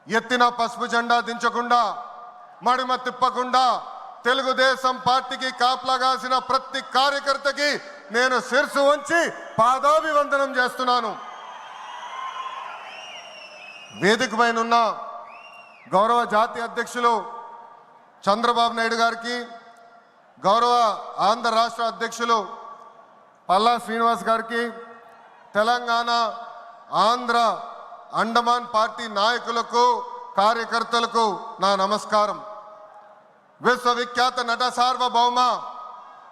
ఎత్తిన పసుపు జెండా దించకుండా మడిమ తిప్పకుండా తెలుగుదేశం పార్టీకి కాపలాగాసిన ప్రతి కార్యకర్తకి నేను శిరసు వంచి పాదాభివందనం చేస్తున్నాను. వేదిక పైన ఉన్న గౌరవ జాతీయ అధ్యక్షులు చంద్రబాబు నాయుడు గారికి, గౌరవ ఆంధ్ర రాష్ట్ర అధ్యక్షులు పల్లా శ్రీనివాస్ గారికి, తెలంగాణ ఆంధ్ర అండమాన్ పార్టీ నాయకులకు కార్యకర్తలకు నా నమస్కారం. విశ్వవిఖ్యాత నట సార్వభౌమ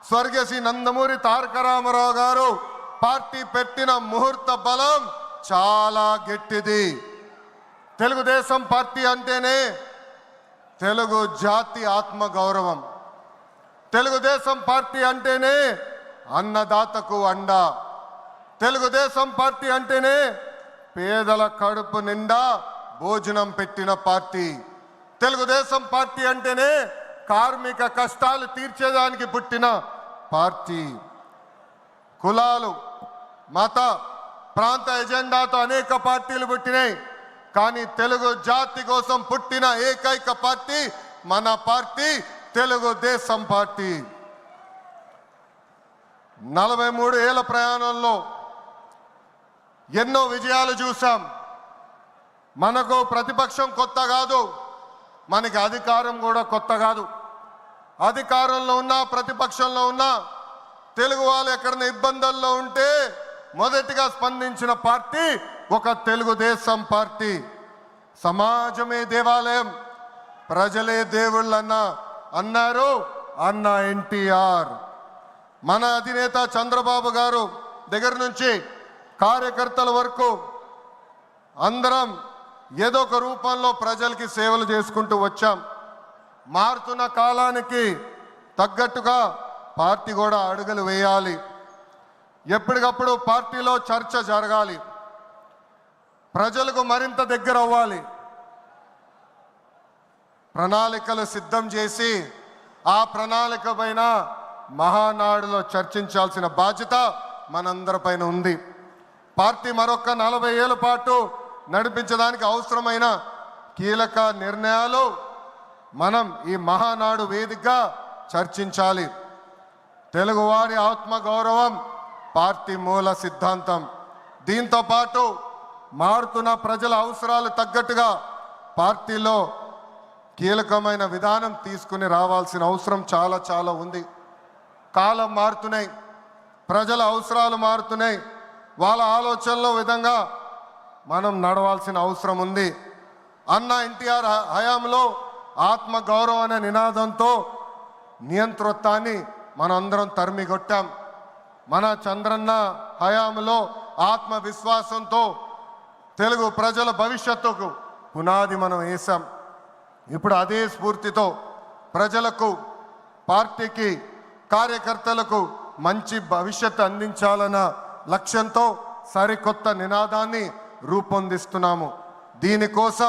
స్వర్గీయ శ్రీ నందమూరి తారక రామారావు గారు పార్టీ పెట్టిన ముహూర్త బలం చాలా గట్టిది. తెలుగుదేశం పార్టీ అంటేనే తెలుగు జాతి ఆత్మ గౌరవం. తెలుగుదేశం పార్టీ అంటేనే అన్నదాతకు అండ. తెలుగుదేశం పార్టీ అంటేనే పేదల కడుపు నిండా భోజనం పెట్టిన పార్టీ. తెలుగుదేశం పార్టీ అంటేనే కార్మిక కష్టాలు తీర్చేదానికి పుట్టిన పార్టీ. కులాలు, మత, ప్రాంత ఎజెండాతో అనేక పార్టీలు పుట్టినాయి. కానీ తెలుగు జాతి కోసం పుట్టిన ఏకైక పార్టీ మన పార్టీ తెలుగుదేశం పార్టీ. 43 ఏళ్ల ప్రయాణంలో ఎన్నో విజయాలు చూసాం. మనకు ప్రతిపక్షం కొత్త కాదు, మనకి అధికారం కూడా కొత్త కాదు. అధికారంలో ఉన్నా ప్రతిపక్షంలో ఉన్నా తెలుగు వాళ్ళు ఎక్కడైనా ఇబ్బందుల్లో ఉంటే మొదటిగా స్పందించిన పార్టీ ఒక తెలుగుదేశం పార్టీ. సమాజమే దేవాలయం, ప్రజలే దేవుళ్ళన్న అన్నారు అన్న ఎన్టీఆర్. మన అధినేత చంద్రబాబు గారు దగ్గర నుంచి కార్యకర్తల వరకు అందరం ఏదో ఒక రూపంలో ప్రజలకి సేవలు చేసుకుంటూ వచ్చాం. మారుతున్న కాలానికి తగ్గట్టుగా పార్టీ కూడా అడుగులు వేయాలి. ఎప్పటికప్పుడు పార్టీలో చర్చ జరగాలి, ప్రజలకు మరింత దగ్గర అవ్వాలి. ప్రణాళికలు సిద్ధం చేసి ఆ ప్రణాళిక పైన మహానాడులో చర్చించాల్సిన బాధ్యత మనందరిపైన ఉంది. పార్టీ మరొక 40 ఏళ్ల పాటు నడిపించడానికి అవసరమైన కీలక నిర్ణయాలు మనం ఈ మహానాడు వేదికగా చర్చించాలి. తెలుగువారి ఆత్మగౌరవం పార్టీ మూల సిద్ధాంతం. దీంతో పాటు మారుతున్న ప్రజల అవసరాలు తగ్గట్టుగా పార్టీలో కీలకమైన విధానం తీసుకుని రావాల్సిన అవసరం చాలా ఉంది. కాలం మారుతున్నాయి, ప్రజల అవసరాలు మారుతున్నాయి. వాళ్ళ ఆలోచనల విధంగా మనం నడవాల్సిన అవసరం ఉంది. అన్న ఎన్టీఆర్ హయాంలో ఆత్మగౌరవం అనే నినాదంతో నియంతృత్వాన్ని మనందరం తరిమికొట్టాం. మన చంద్రన్న హయాంలో ఆత్మవిశ్వాసంతో తెలుగు ప్రజల భవిష్యత్తుకు పునాది మనం వేసాం. ఇప్పుడు అదే స్ఫూర్తితో ప్రజలకు, పార్టీకి, కార్యకర్తలకు మంచి భవిష్యత్తు అందించాలన్న లక్ష్యంతో సరికొత్త నినాదాన్ని రూపొందిస్తున్నాము. దీనికోసం